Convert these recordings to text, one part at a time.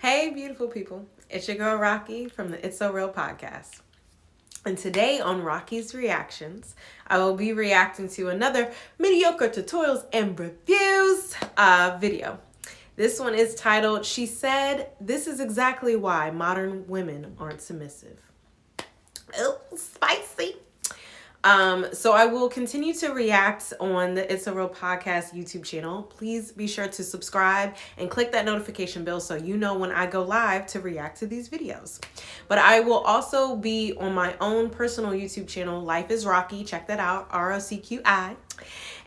Hey, beautiful people. It's your girl, Rocqi, from the It's So Real podcast. And today on Rocqi's Reactions, I will be reacting to another Mediocre Tutorials and Reviews video. This one is titled, She Said, This is Exactly Why Modern Women Aren't Submissive. Oh, spicy. So I will continue to react on the It's a Real Podcast YouTube channel. Please be sure to subscribe and click that notification bell so you know when I go live to react to these videos. But I will also be on my own personal YouTube channel, Life is Rocqi. Check that out, ROCQI,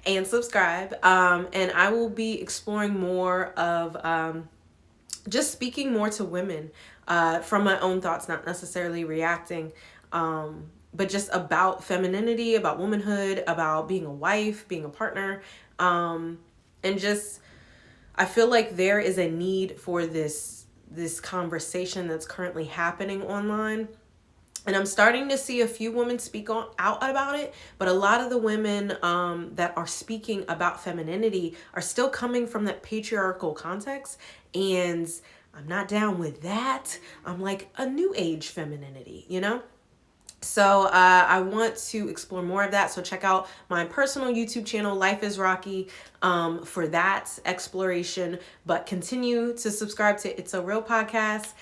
and subscribe. And I will be exploring more of just speaking more to women from my own thoughts, not necessarily reacting. But just about femininity, about womanhood, about being a wife, being a partner. And just, I feel like there is a need for this conversation that's currently happening online. And I'm starting to see a few women speak out about it, but a lot of the women that are speaking about femininity are still coming from that patriarchal context. And I'm not down with that. I'm like a new age femininity, you know? So I want to explore more of that. So check out my personal YouTube channel, Life is Rocqi, for that exploration. But continue to subscribe to It's a Real Podcast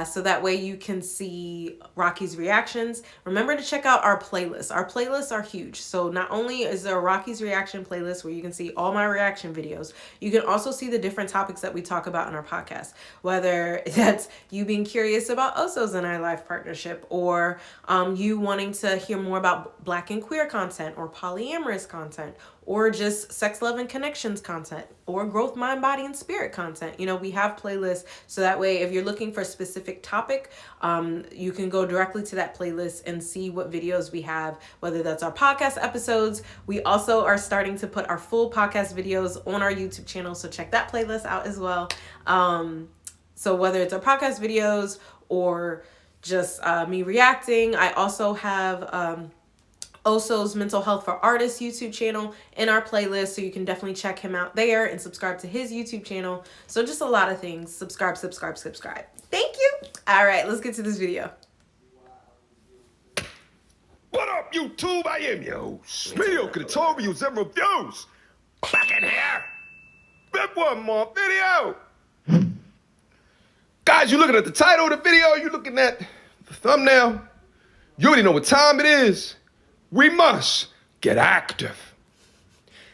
so that way you can see Rocqi's reactions. Remember to check out our playlists. Our playlists are huge. So not only is there a Rocqi's reaction playlist where you can see all my reaction videos, you can also see the different topics that we talk about in our podcast. Whether that's you being curious about Osos and I Life partnership, or you wanting to hear more about Black and queer content, or polyamorous content, or just sex, love, and connections content, or growth, mind, body, and spirit content. You know, we have playlists, so that way if you're looking for a specific topic, you can go directly to that playlist and see what videos we have, whether that's our podcast episodes. We also are starting to put our full podcast videos on our YouTube channel, so check that playlist out as well. So whether it's our podcast videos or just me reacting, I also have Oso's Mental Health for Artists YouTube channel in our playlist, so you can definitely check him out there and subscribe to his YouTube channel. So just a lot of things. Subscribe. Thank you. All right, let's get to this video. What up, YouTube? I am your host, Mediocre Tutorials and Reviews. Back in here with one more video. Guys, you're looking at the title of the video, you're looking at the thumbnail. You already know what time it is. We must get active.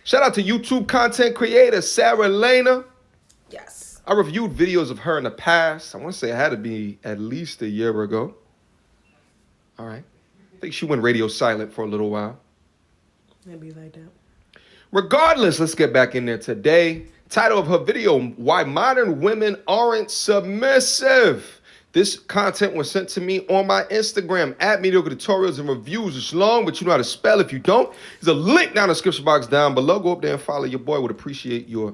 Shout out to YouTube content creator Sarah Lena. Yes. I reviewed videos of her in the past. I want to say it had to be at least a year ago. All right. I think she went radio silent for a little while. Maybe like that. Regardless, let's get back in there today. Title of her video, Why Modern Women Aren't Submissive. This content was sent to me on my Instagram at Mediocre Tutorials and Reviews. It's long, but you know how to spell. If you don't, there's a link down in the description box down below. Go up there and follow your boy. Would appreciate your...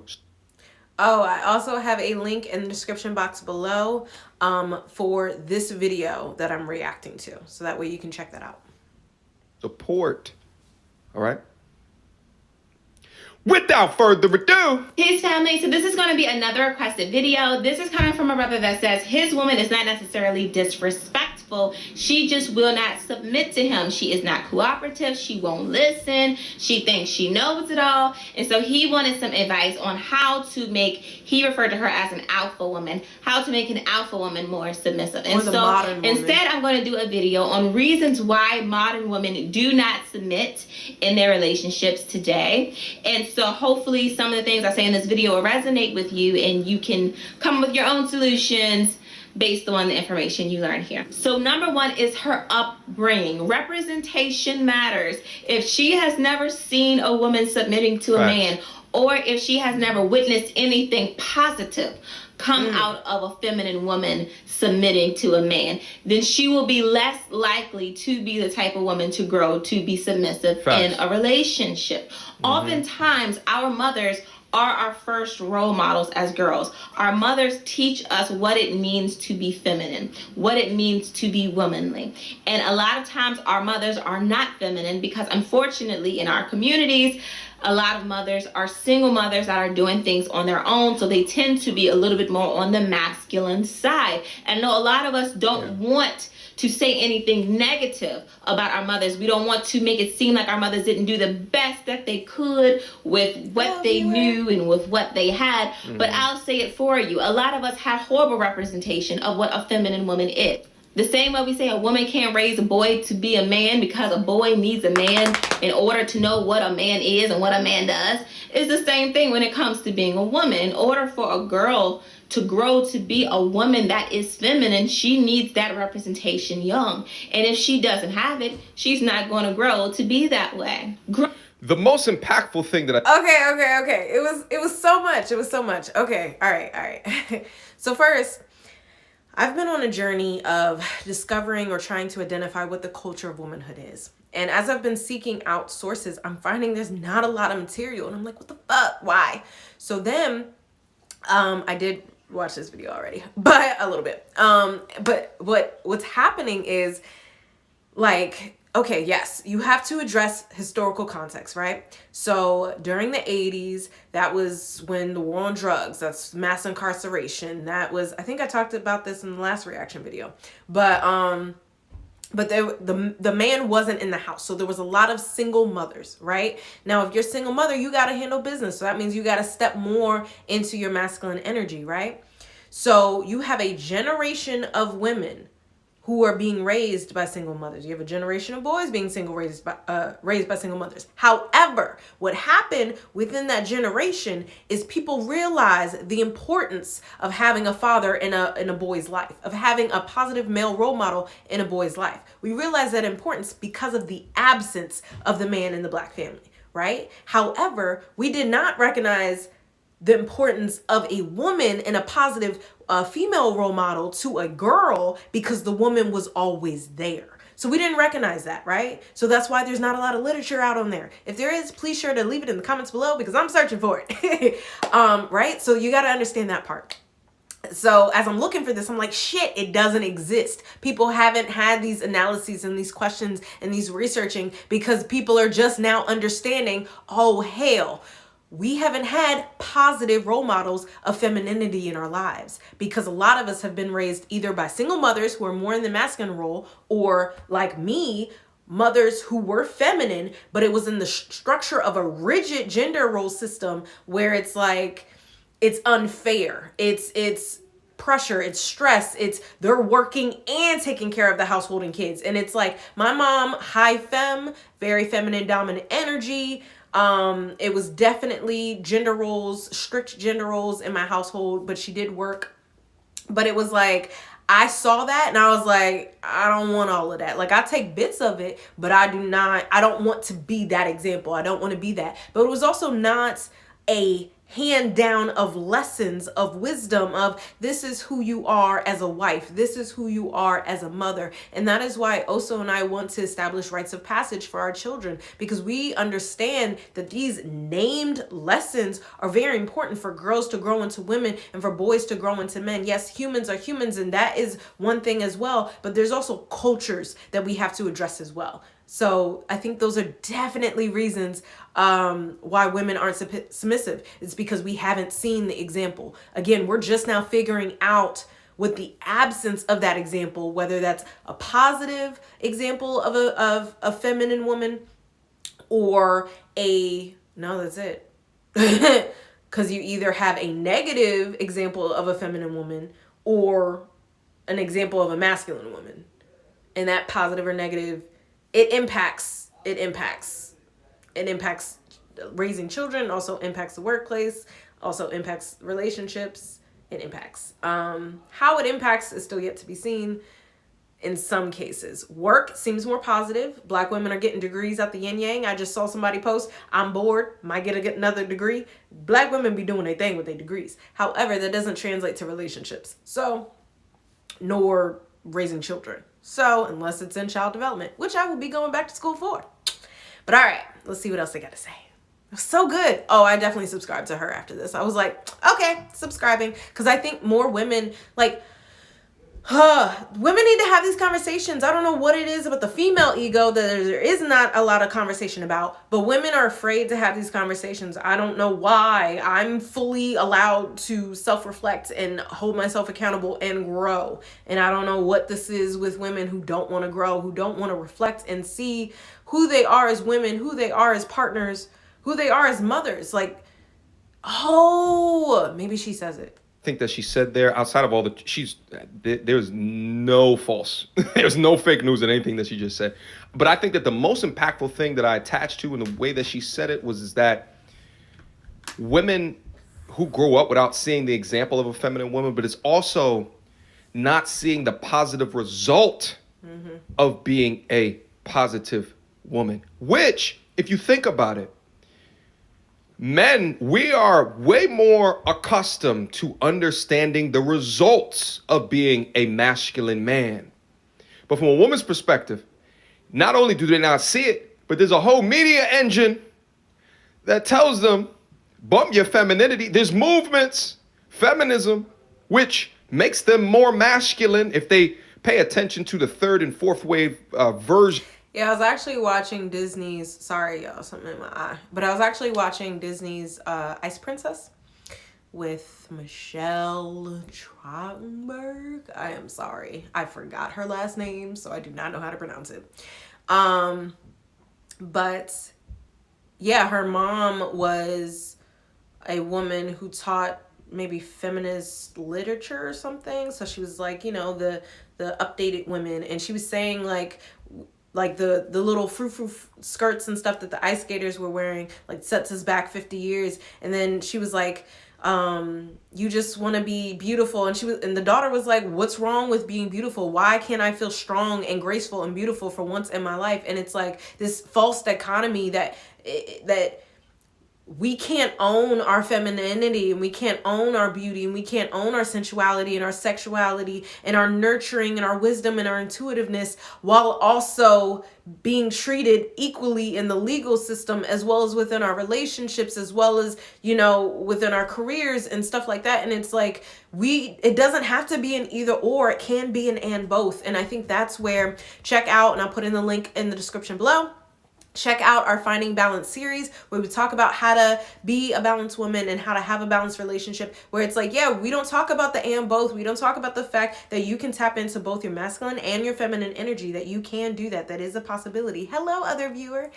Oh, I also have a link in the description box below for this video that I'm reacting to. So that way you can check that out. Support. All right? Without further ado, Peace, family. So this is going to be another requested video. This is coming from a brother that says his woman is not necessarily disrespectful. She just will not submit to him. She is not cooperative. She won't listen. She thinks she knows it all. And so he wanted some advice on how to make, he referred to her as an alpha woman, how to make an alpha woman more submissive. And so instead, I'm going to do a video on reasons why modern women do not submit in their relationships today. And so hopefully some of the things I say in this video will resonate with you and you can come up with your own solutions based on the information you learn here. So number one is her upbringing. Representation matters. If she has never seen a woman submitting to a man, or if she has never witnessed anything positive come out of a feminine woman submitting to a man, then she will be less likely to be the type of woman to grow to be submissive in a relationship. Oftentimes, our mothers are our first role models as girls. Our mothers teach us what it means to be feminine, what it means to be womanly. And a lot of times our mothers are not feminine because unfortunately in our communities, A lot of mothers are single mothers that are doing things on their own, so they tend to be a little bit more on the masculine side. And no, a lot of us don't want to say anything negative about our mothers. We don't want to make it seem like our mothers didn't do the best that they could with what they knew and with what they had. But I'll say it for you. A lot of us have horrible representation of what a feminine woman is. The same way we say a woman can't raise a boy to be a man because a boy needs a man in order to know what a man is and what a man does, is the same thing when it comes to being a woman. In order for a girl to grow to be a woman that is feminine, she needs that representation young. And if she doesn't have it, she's not going to grow to be that way. The most impactful thing that I... Okay. It was so much. It was so much. Okay. All right. So first, I've been on a journey of discovering or trying to identify what the culture of womanhood is. And as I've been seeking out sources, I'm finding there's not a lot of material. And I'm like, what the fuck? Why? So then I did watch this video already, but a little bit. But what's happening is, like, okay, yes, you have to address historical context, right? So during the 80s, that was when the war on drugs, that's mass incarceration. That was, I think I talked about this in the last reaction video, but the man wasn't in the house. So there was a lot of single mothers, right? Now, if you're a single mother, you got to handle business. So that means you got to step more into your masculine energy, right? So you have a generation of women who are being raised by single mothers. You have a generation of boys being raised by single mothers. However, what happened within that generation is people realize the importance of having a father in a boy's life, of having a positive male role model in a boy's life. We realize that importance because of the absence of the man in the Black family, right? However, we did not recognize the importance of a woman and a positive female role model to a girl because the woman was always there. So we didn't recognize that, right? So that's why there's not a lot of literature out on there. If there is, please sure to leave it in the comments below because I'm searching for it. Right? So you got to understand that part. So as I'm looking for this, I'm like, shit, it doesn't exist. People haven't had these analyses and these questions and these researching because people are just now understanding, oh, hell, we haven't had positive role models of femininity in our lives because a lot of us have been raised either by single mothers who are more in the masculine role or, like me, mothers who were feminine, but it was in the structure of a rigid gender role system where it's like, it's unfair. It's pressure, it's stress, it's they're working and taking care of the household and kids. And it's like my mom, high femme, very feminine dominant energy. It was definitely gender roles, strict gender roles in my household, but she did work. But it was like, I saw that and I was like, I don't want all of that. Like I take bits of it, but I don't want to be that example. I don't want to be that. But it was also not a hand down of lessons of wisdom of this is who you are as a wife. This is who you are as a mother. And that is why Oso and I want to establish rites of passage for our children, because we understand that these named lessons are very important for girls to grow into women and for boys to grow into men. Yes, humans are humans, and that is one thing as well, but there's also cultures that we have to address as well. So I think those are definitely reasons why women aren't submissive. It's because we haven't seen the example. Again, we're just now figuring out with the absence of that example, whether that's a positive example of a feminine woman or no, that's it. Because you either have a negative example of a feminine woman or an example of a masculine woman. And that positive or negative, it impacts raising children, also impacts the workplace, also impacts relationships. It impacts. How it impacts is still yet to be seen in some cases. Work seems more positive. Black women are getting degrees at the yin yang. I just saw somebody post, I'm bored, might get another degree. Black women be doing their thing with their degrees. However, that doesn't translate to relationships. So, nor raising children. So, unless it's in child development, which I will be going back to school for. But all right, let's see what else they got to say. It was so good. Oh, I definitely subscribed to her after this. I was like, okay, subscribing. Because I think more women, like, Women need to have these conversations. I don't know what it is about the female ego that there is not a lot of conversation about, but women are afraid to have these conversations. I don't know why. I'm fully allowed to self-reflect and hold myself accountable and grow. And I don't know what this is with women who don't want to grow, who don't want to reflect and see who they are as women, who they are as partners, who they are as mothers. Like, oh, maybe she says it. Think that she said there, outside of all there's no false, there's no fake news in anything that she just said. But I think that the most impactful thing that I attached to in the way that she said it is that women who grow up without seeing the example of a feminine woman, but it's also not seeing the positive result of being a positive woman, which, if you think about it, men, we are way more accustomed to understanding the results of being a masculine man. But from a woman's perspective, not only do they not see it, but there's a whole media engine that tells them, bump your femininity. There's movements, feminism, which makes them more masculine if they pay attention to the third and fourth wave version. Yeah, I was actually watching Disney's, sorry y'all, something in my eye. But I was actually watching Disney's Ice Princess with Michelle Trachtenberg. I am sorry. I forgot her last name, so I do not know how to pronounce it. But yeah, her mom was a woman who taught maybe feminist literature or something. So she was like, you know, the updated women. And she was saying like the little frou-frou skirts and stuff that the ice skaters were wearing, like, sets us back 50 years. And then she was like, you just want to be beautiful. And the daughter was like, what's wrong with being beautiful? Why can't I feel strong and graceful and beautiful for once in my life? And it's like this false dichotomy that we can't own our femininity, and we can't own our beauty, and we can't own our sensuality and our sexuality and our nurturing and our wisdom and our intuitiveness, while also being treated equally in the legal system, as well as within our relationships, as well as, you know, within our careers and stuff like that. And it's like, it doesn't have to be an either or, it can be an and both. And I think that's where, check out, and I'll put in the link in the description below, check out our Finding Balance series, where we talk about how to be a balanced woman and how to have a balanced relationship, where it's like, yeah, we don't talk about the and both. We don't talk about the fact that you can tap into both your masculine and your feminine energy, that you can do that. That is a possibility. Hello, other viewer.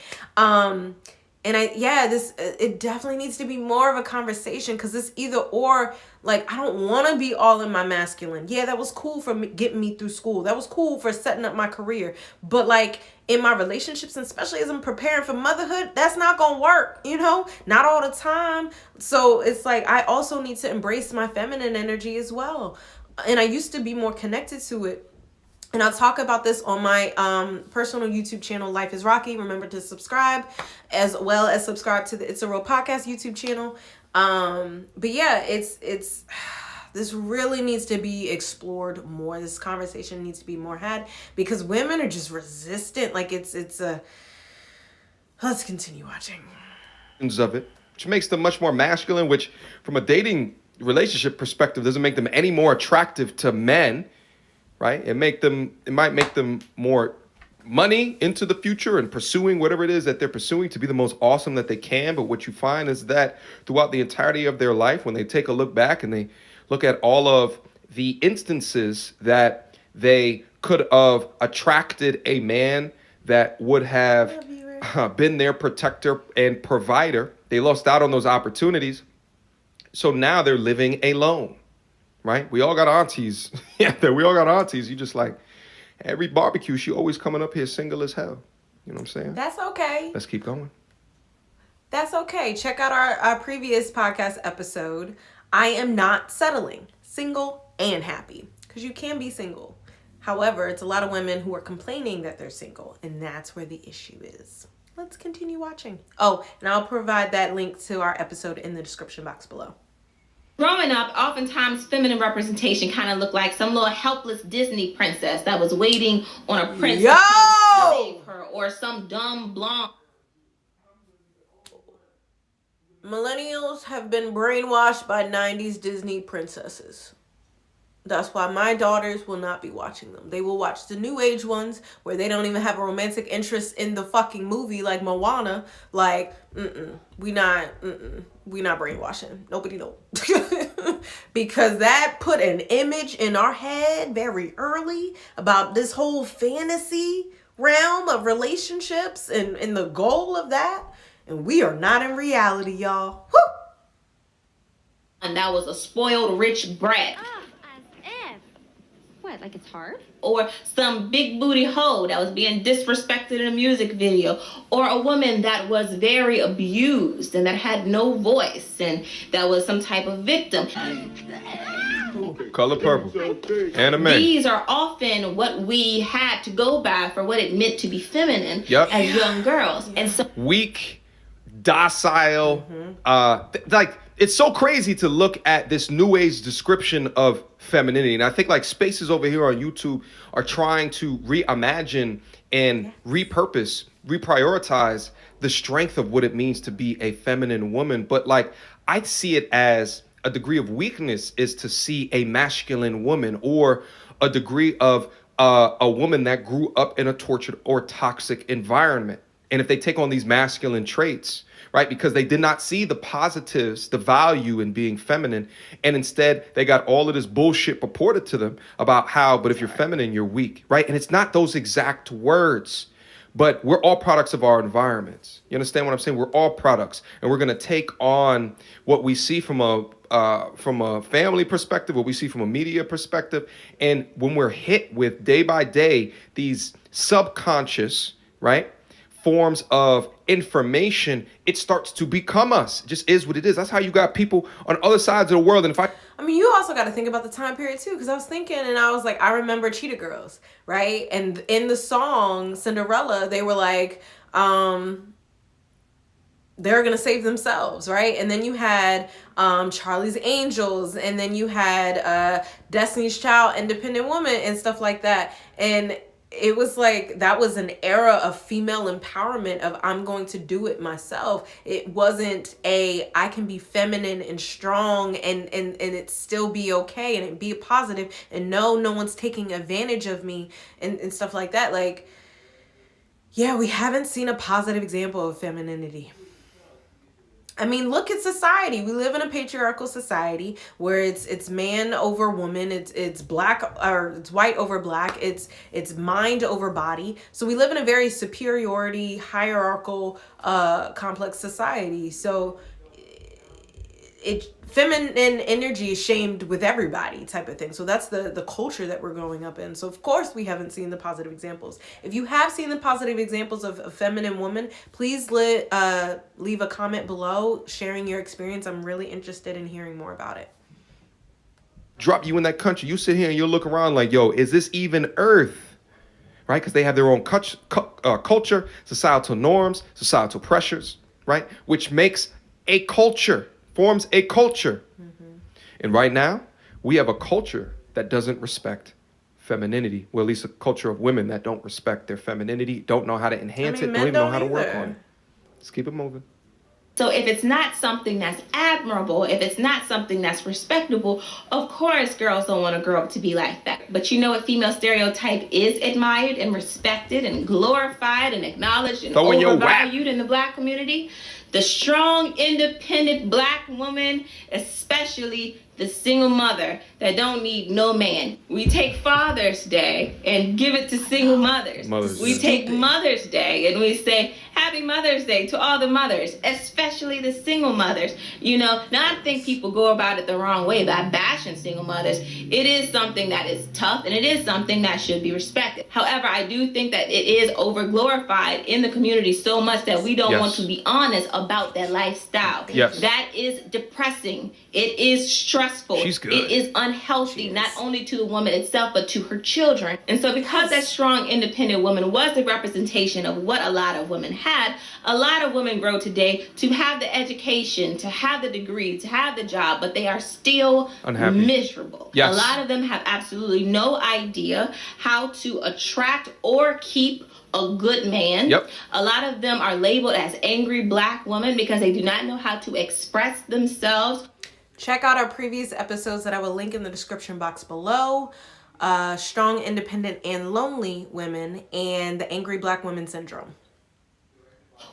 And it definitely needs to be more of a conversation, because this either or, like, I don't want to be all in my masculine. Yeah, that was cool for getting me through school. That was cool for setting up my career. But like in my relationships, and especially as I'm preparing for motherhood, that's not going to work, you know, not all the time. So it's like, I also need to embrace my feminine energy as well. And I used to be more connected to it. And I'll talk about this on my personal YouTube channel, Life is Rocqi. Remember to subscribe, as well as subscribe to the It's a Real Podcast YouTube channel. But yeah, it's this really needs to be explored more. This conversation needs to be more had, because women are just resistant. Like let's continue watching. Of it, which makes them much more masculine, which from a dating relationship perspective doesn't make them any more attractive to men. Right? It might make them more money into the future and pursuing whatever it is that they're pursuing to be the most awesome that they can. But what you find is that throughout the entirety of their life, when they take a look back and they look at all of the instances that they could have attracted a man that would have been their protector and provider, they lost out on those opportunities. So now they're living alone. Right? We all got aunties. Yeah, we all got aunties. You just like, every barbecue, she always coming up here single as hell. You know what I'm saying? That's okay. Let's keep going. That's okay. Check out our previous podcast episode. I am not settling, single and happy, because you can be single. However, it's a lot of women who are complaining that they're single, and that's where the issue is. Let's continue watching. Oh, and I'll provide that link to our episode in the description box below. Growing up, oftentimes feminine representation kind of looked like some little helpless Disney princess that was waiting on a prince to save her, or some dumb blonde. Millennials have been brainwashed by 90s Disney princesses. That's why my daughters will not be watching them. They will watch the new age ones where they don't even have a romantic interest in the fucking movie, like Moana. Like, we not brainwashing. Nobody know. Because that put an image in our head very early about this whole fantasy realm of relationships and the goal of that. And we are not in reality, y'all. Woo! And that was a spoiled rich brat. What, like it's hard? Or some big booty hoe that was being disrespected in a music video. Or a woman that was very abused and that had no voice and that was some type of victim. Color purple. Anime. These are often what we had to go by for what it meant to be feminine as young girls. And so weak, docile, like it's so crazy to look at this new age description of femininity. And I think like spaces over here on YouTube are trying to reimagine and repurpose, reprioritize the strength of what it means to be a feminine woman. But like, I see it as a degree of weakness is to see a masculine woman, or a degree of a woman that grew up in a tortured or toxic environment. And if they take on these masculine traits, right, because they did not see the positives, the value in being feminine, and instead they got all of this bullshit purported to them about how, but if you're feminine, you're weak, right? And it's not those exact words, but we're all products of our environments. You understand what I'm saying? We're all products, and we're going to take on what we see from a family perspective, what we see from a media perspective. And when we're hit with day by day, these subconscious, right, forms of information, it starts to become us. It just is what it is. That's how you got people on other sides of the world. And I mean, you also got to think about the time period too, because I was thinking and I was like, I remember Cheetah Girls, right? And in the song Cinderella, they were like, they're going to save themselves, right? And then you had Charlie's Angels, and then you had Destiny's Child, Independent Woman, and stuff like that. And it was like, that was an era of female empowerment of I'm going to do it myself. It wasn't I can be feminine and strong and it still be okay and it be positive and no one's taking advantage of me and stuff like that. Like, yeah, we haven't seen a positive example of femininity. I mean, look at society. We live in a patriarchal society where it's man over woman, it's black or it's white over black, it's mind over body. So we live in a very superiority, hierarchical, complex society. So feminine energy is shamed with everybody type of thing. So that's the culture that we're growing up in. So of course we haven't seen the positive examples. If you have seen the positive examples of a feminine woman, please leave a comment below sharing your experience. I'm really interested in hearing more about it. Drop you in that country. You sit here and you'll look around like, yo, is this even Earth? Right? Because they have their own culture, societal norms, societal pressures, right? Which makes a culture. Forms a culture. And right now, we have a culture that doesn't respect femininity. Well, at least a culture of women that don't respect their femininity, don't know how to enhance it, don't even know how to work on it. Let's keep it moving. So if it's not something that's admirable, if it's not something that's respectable, of course girls don't want to grow up to be like that. But you know what female stereotype is admired and respected and glorified and acknowledged and overvalued in the black community? The strong, independent black woman, especially the single mother that don't need no man. We take Father's Day and give it to single mothers. We take Mother's Day and we say, Happy Mother's Day to all the mothers, especially the single mothers. You know, now I think people go about it the wrong way by bashing single mothers. It is something that is tough and it is something that should be respected. However, I do think that it is over-glorified in the community so much that we don't want to be honest about that lifestyle. That is depressing. It is stressful. She's good. It is unhealthy, not only to the woman itself, but to her children. And so because that strong, independent woman was the representation of what a lot of women had, a lot of women grow today to have the education, to have the degree, to have the job, but they are still unhappy, miserable. A lot of them have absolutely no idea how to attract or keep a good man. A lot of them are labeled as angry black women because they do not know how to express themselves. Check out our previous episodes that I will link in the description box below. Strong, independent, and lonely women, and the angry black women syndrome.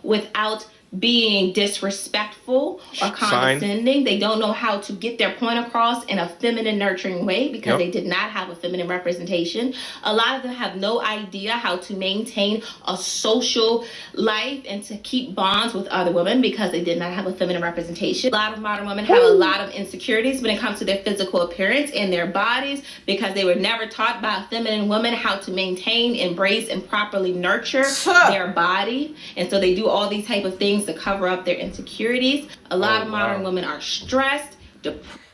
Without being disrespectful or condescending. They don't know how to get their point across in a feminine, nurturing way because they did not have a feminine representation. A lot of them have no idea how to maintain a social life and to keep bonds with other women because they did not have a feminine representation. A lot of modern women have a lot of insecurities when it comes to their physical appearance and their bodies because they were never taught by a feminine woman how to maintain, embrace, and properly nurture their body. And so they do all these type of things to cover up their insecurities. A lot of modern women are stressed.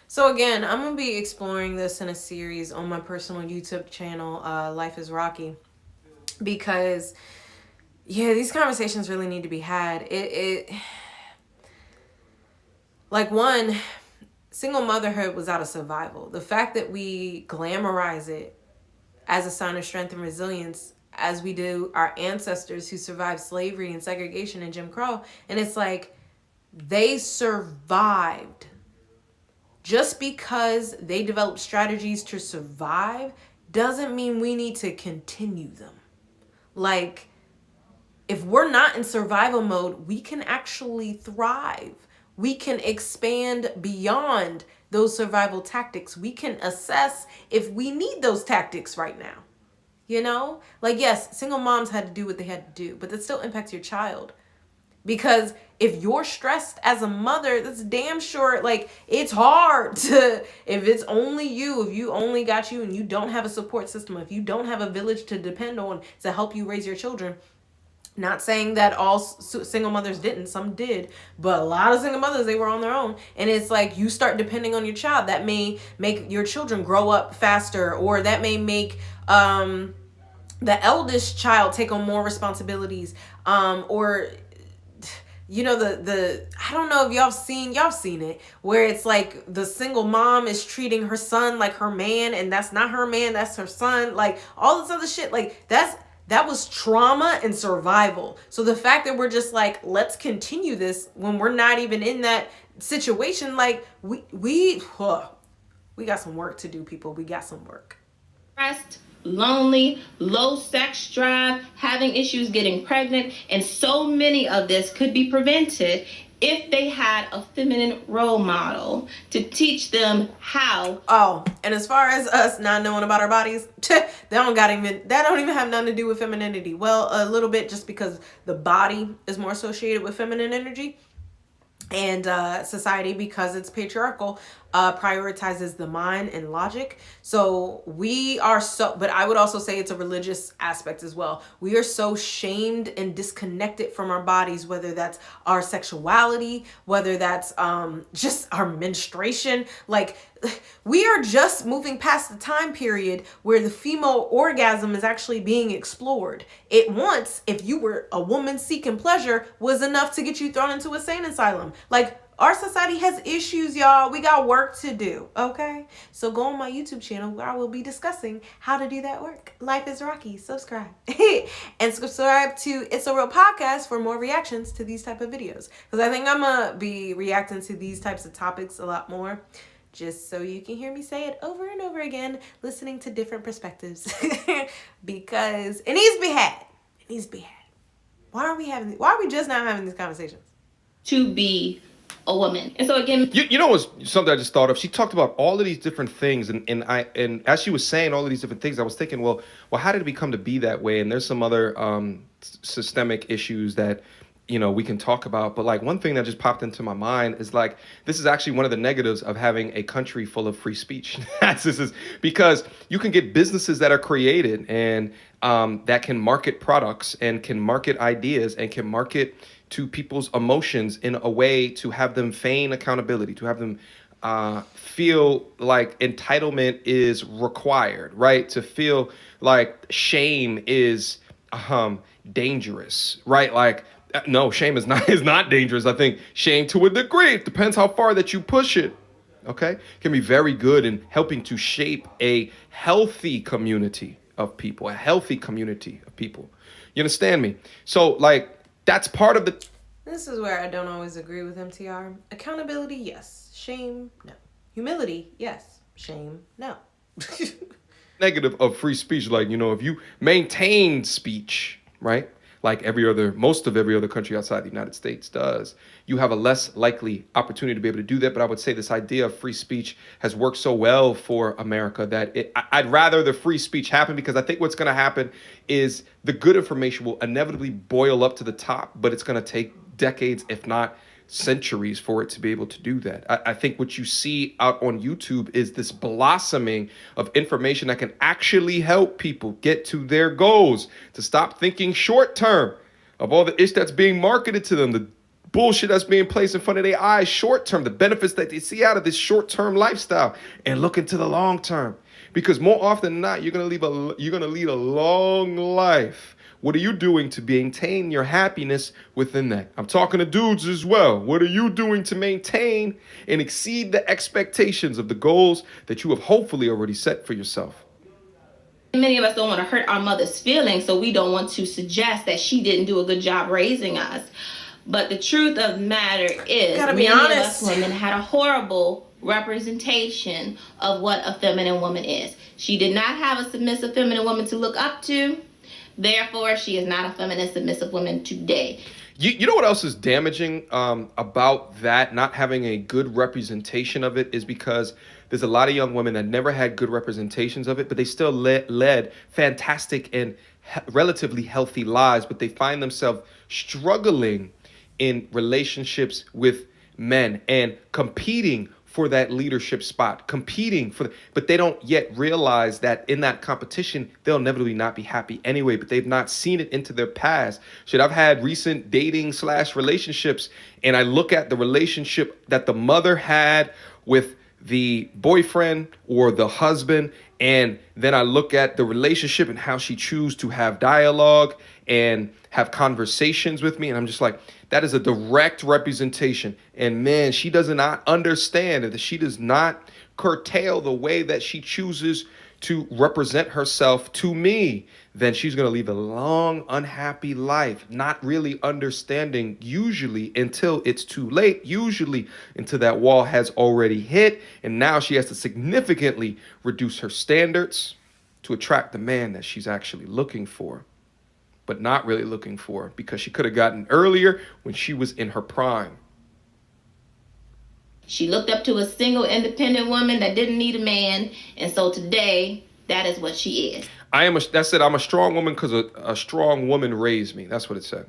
So again, I'm going to be exploring this in a series on my personal YouTube channel, Life is Rocqi, because these conversations really need to be had. Like, one, single motherhood was out of survival. The fact that we glamorize it as a sign of strength and resilience, as we do our ancestors who survived slavery and segregation and Jim Crow. And it's like, they survived. Just because they developed strategies to survive doesn't mean we need to continue them. Like, if we're not in survival mode, we can actually thrive. We can expand beyond those survival tactics. We can assess if we need those tactics right now. You know, like, yes, single moms had to do what they had to do, but that still impacts your child. Because if you're stressed as a mother, that's damn sure, like, it's hard to, if it's only you, if you only got you and you don't have a support system, if you don't have a village to depend on to help you raise your children. Not saying that all single mothers didn't, some did, but a lot of single mothers, they were on their own. And it's like, you start depending on your child. That may make your children grow up faster, or that may make the eldest child take on more responsibilities, or you know, the I don't know if y'all seen it, where it's like the single mom is treating her son like her man, and that's not her man, that's her son. Like, all this other shit, like, that was trauma and survival. So the fact that we're just like, let's continue this when we're not even in that situation, like, we got some work to do, people. We got some work. Stressed, lonely, low sex drive, having issues getting pregnant, and so many of this could be prevented if they had a feminine role model to teach them how. Oh, and as far as us not knowing about our bodies, that don't even have nothing to do with femininity. Well, a little bit, just because the body is more associated with feminine energy, and society, because it's patriarchal, prioritizes the mind and logic. So we are but I would also say it's a religious aspect as well. We are so shamed and disconnected from our bodies, whether that's our sexuality, whether that's just our menstruation. Like, we are just moving past the time period where the female orgasm is actually being explored. It once, if you were a woman seeking pleasure, was enough to get you thrown into a sane asylum. Like, our society has issues, y'all. We got work to do, okay? So go on my YouTube channel where I will be discussing how to do that work. Life is Rocqi. Subscribe. And subscribe to It's a Real Podcast for more reactions to these type of videos. Because I think I'm going to be reacting to these types of topics a lot more, just so you can hear me say it over and over again, listening to different perspectives. Because it needs to be had. It needs to be had. Why are we just not having these conversations? To be a woman. And so again, you know what's something I just thought of? She talked about all of these different things, and as she was saying all of these different things, I was thinking, well, how did it become to be that way? And there's some other systemic issues that, you know, we can talk about. But like, one thing that just popped into my mind is, like, this is actually one of the negatives of having a country full of free speech. This is because you can get businesses that are created and that can market products and can market ideas and can market to people's emotions in a way to have them feign accountability, to have them feel like entitlement is required, right? To feel like shame is dangerous, right? Like, no, shame is not dangerous. I think shame, to a degree, it depends how far that you push it, okay, can be very good in helping to shape a healthy community of people, You understand me? So, like, that's part of the... This is where I don't always agree with MTR. Accountability, yes. Shame, no. Humility, yes. Shame, no. Negative of free speech, like, if you maintain speech, right, like most of every other country outside the United States does, you have a less likely opportunity to be able to do that. But I would say this idea of free speech has worked so well for America that I'd rather the free speech happen, because I think what's going to happen is the good information will inevitably boil up to the top, but it's going to take decades, if not centuries, for it to be able to do that. I think what you see out on YouTube is this blossoming of information that can actually help people get to their goals, to stop thinking short term of all the ish that's being marketed to them, the bullshit that's being placed in front of their eyes short term, the benefits that they see out of this short term lifestyle, and look into the long term. Because more often than not, you're gonna lead a long life. What are you doing to maintain your happiness within that? I'm talking to dudes as well. What are you doing to maintain and exceed the expectations of the goals that you have hopefully already set for yourself? Many of us don't want to hurt our mother's feelings, so we don't want to suggest that she didn't do a good job raising us. But the truth of the matter is, many of us women had a horrible representation of what a feminine woman is. She did not have a submissive feminine woman to look up to. Therefore, she is not a feminine, submissive woman today. You know what else is damaging about that, not having a good representation of it, is because there's a lot of young women that never had good representations of it, but they still led fantastic and relatively healthy lives, but they find themselves struggling in relationships with men and competing for that leadership spot, but they don't yet realize that in that competition, they'll inevitably not be happy anyway, but they've not seen it into their past. I've had recent dating / relationships, and I look at the relationship that the mother had with the boyfriend or the husband, and then I look at the relationship and how she chooses to have dialogue and have conversations with me, and I'm just like, that is a direct representation. And man, she does not understand that she does not curtail the way that she chooses to represent herself to me, then she's going to lead a long, unhappy life, not really understanding usually until it's too late, usually until that wall has already hit. And now she has to significantly reduce her standards to attract the man that she's actually looking for, but not really looking for, because she could have gotten earlier when she was in her prime. She looked up to a single, independent woman that didn't need a man, and so today, that is what she is. I'm a strong woman because a strong woman raised me. That's what it said.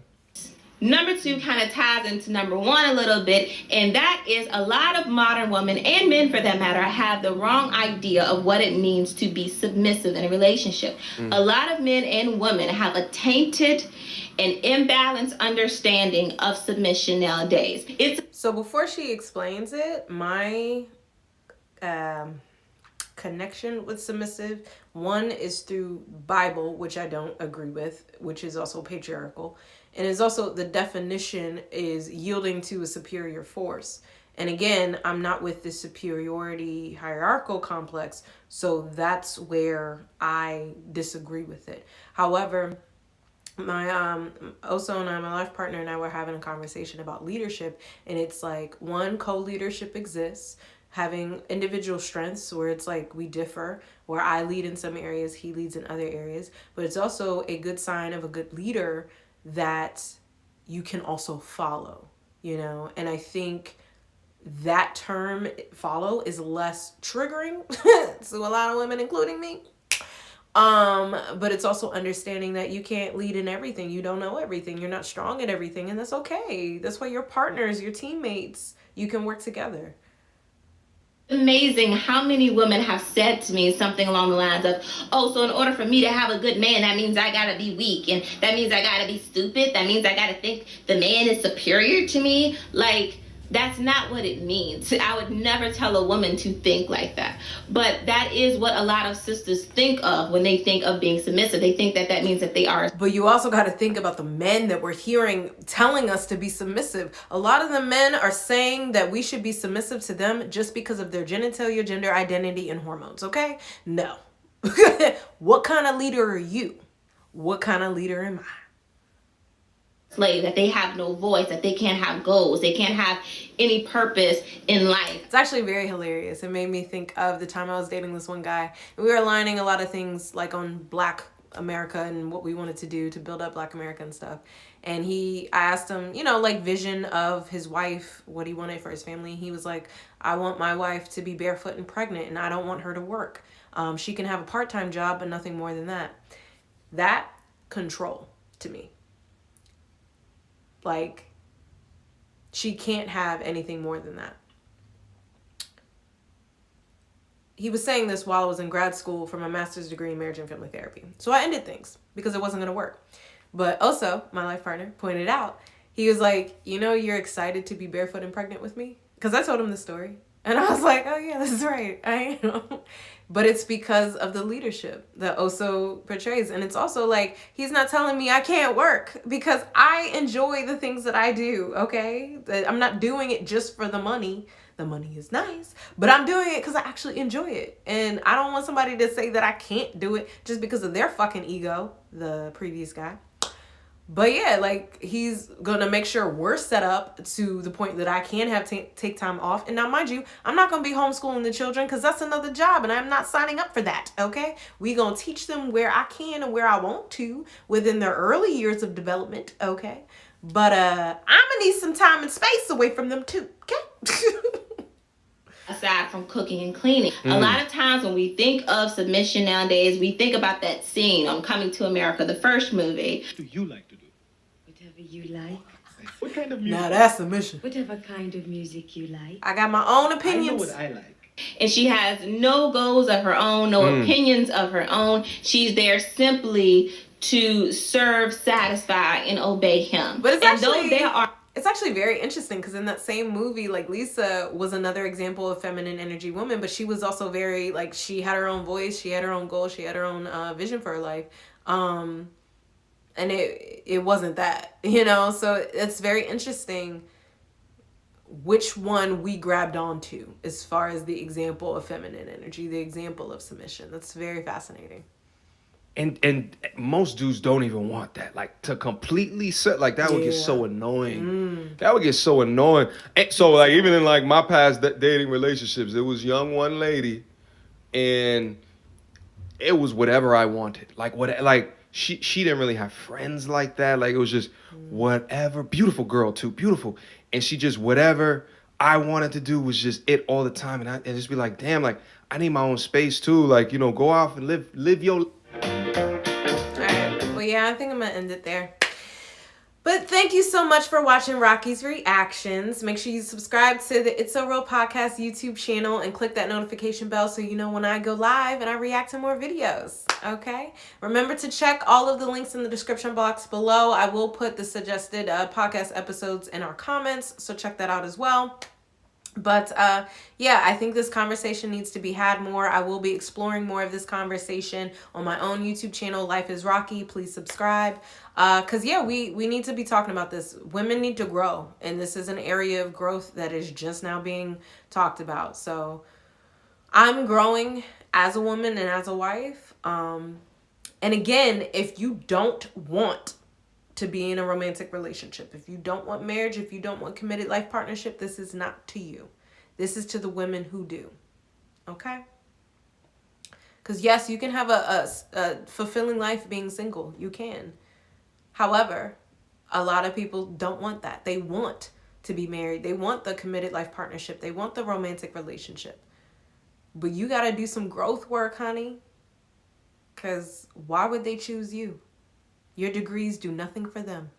Number 2 kind of ties into number 1 a little bit, and that is a lot of modern women, and men for that matter, have the wrong idea of what it means to be submissive in a relationship. A lot of men and women have a tainted and imbalanced understanding of submission nowadays. So before she explains it, my connection with submissive, one is through Bible, which I don't agree with, which is also patriarchal. And is also, the definition is yielding to a superior force. And again, I'm not with the superiority hierarchical complex, so that's where I disagree with it. However, my Oso and I, my life partner and I, were having a conversation about leadership, and it's like, one, co-leadership exists, having individual strengths where it's like we differ, where I lead in some areas, he leads in other areas, but it's also a good sign of a good leader that you can also follow, and I think that term follow is less triggering to a lot of women, including me. But it's also understanding that you can't lead in everything. You don't know everything. You're not strong at everything, and that's okay. That's why your partners, your teammates, you can work together. Amazing how many women have said to me something along the lines of, oh, so in order for me to have a good man, that means I gotta be weak, and that means I gotta be stupid, that means I gotta think the man is superior to me. Like, that's not what it means. I would never tell a woman to think like that. But that is what a lot of sisters think of when they think of being submissive. They think that that means that they are. But you also got to think about the men that we're hearing telling us to be submissive. A lot of the men are saying that we should be submissive to them just because of their genitalia, gender identity, and hormones, okay? No. What kind of leader are you? What kind of leader am I? slave, that they have no voice, that they can't have goals, they can't have any purpose in life. It's actually very hilarious. It made me think of the time I was dating this one guy. We were aligning a lot of things like on Black America and what we wanted to do to build up Black America and stuff. And I asked him, like vision of his wife, what he wanted for his family. He was like, I want my wife to be barefoot and pregnant, and I don't want her to work. She can have a part-time job, but nothing more than that. That control to me. Like, she can't have anything more than that. He was saying this while I was in grad school for my master's degree in marriage and family therapy. So I ended things because it wasn't going to work. But also, my life partner pointed out, he was like, you're excited to be barefoot and pregnant with me? Because I told him the story. And I was like, oh yeah, that's right. I am. But it's because of the leadership that Oso portrays. And it's also like, he's not telling me I can't work because I enjoy the things that I do, okay? I'm not doing it just for the money. The money is nice, but I'm doing it because I actually enjoy it. And I don't want somebody to say that I can't do it just because of their fucking ego, the previous guy. But yeah, like, he's going to make sure we're set up to the point that I can have take time off. And now, mind you, I'm not going to be homeschooling the children because that's another job and I'm not signing up for that, okay? We going to teach them where I can and where I want to within their early years of development, okay? But I'm going to need some time and space away from them too, okay? Aside from cooking and cleaning. A lot of times when we think of submission nowadays, we think about that scene on Coming to America, the first movie. What do you like to do? Whatever you like. What kind of music? Now that's submission. Whatever kind of music you like. I got my own I know opinions. what I like. And she has no goals of her own, no opinions of her own. She's there simply to serve, satisfy, and obey him. But it's actually, though it's actually very interesting because in that same movie, like, Lisa was another example of feminine energy woman, but she was also very, like, she had her own voice, she had her own goals, she had her own vision for her life. And it wasn't that, so it's very interesting which one we grabbed onto as far as the example of feminine energy, the example of submission. That's very fascinating. And most dudes don't even want that. Like, to completely set, like, that would get so annoying. That would get so annoying. And so, like, even in, like, my past dating relationships, there was one lady, and it was whatever I wanted. Like, she didn't really have friends like that. Like, it was just whatever. Beautiful girl, too. Beautiful. And she just, whatever I wanted to do was just it all the time. And I'd just be like, damn, like, I need my own space, too. Like, go off and live your... Yeah, I think I'm going to end it there. But thank you so much for watching Rocqi's reactions. Make sure you subscribe to the It's So Real Podcast YouTube channel and click that notification bell so you know when I go live and I react to more videos, okay? Remember to check all of the links in the description box below. I will put the suggested podcast episodes in our comments, so check that out as well. But yeah, I think this conversation needs to be had more. I will be exploring more of this conversation on my own YouTube channel, Life is Rocqi. Please subscribe. Because yeah, we need to be talking about this. Women need to grow. And this is an area of growth that is just now being talked about. So I'm growing as a woman and as a wife. And again, if you don't want to be in a romantic relationship, if you don't want marriage, if you don't want committed life partnership, this is not to you. This is to the women who do. Okay? Because yes, you can have a fulfilling life being single. You can. However, a lot of people don't want that. They want to be married. They want the committed life partnership. They want the romantic relationship. But you got to do some growth work, honey. Because why would they choose you? Your degrees do nothing for them.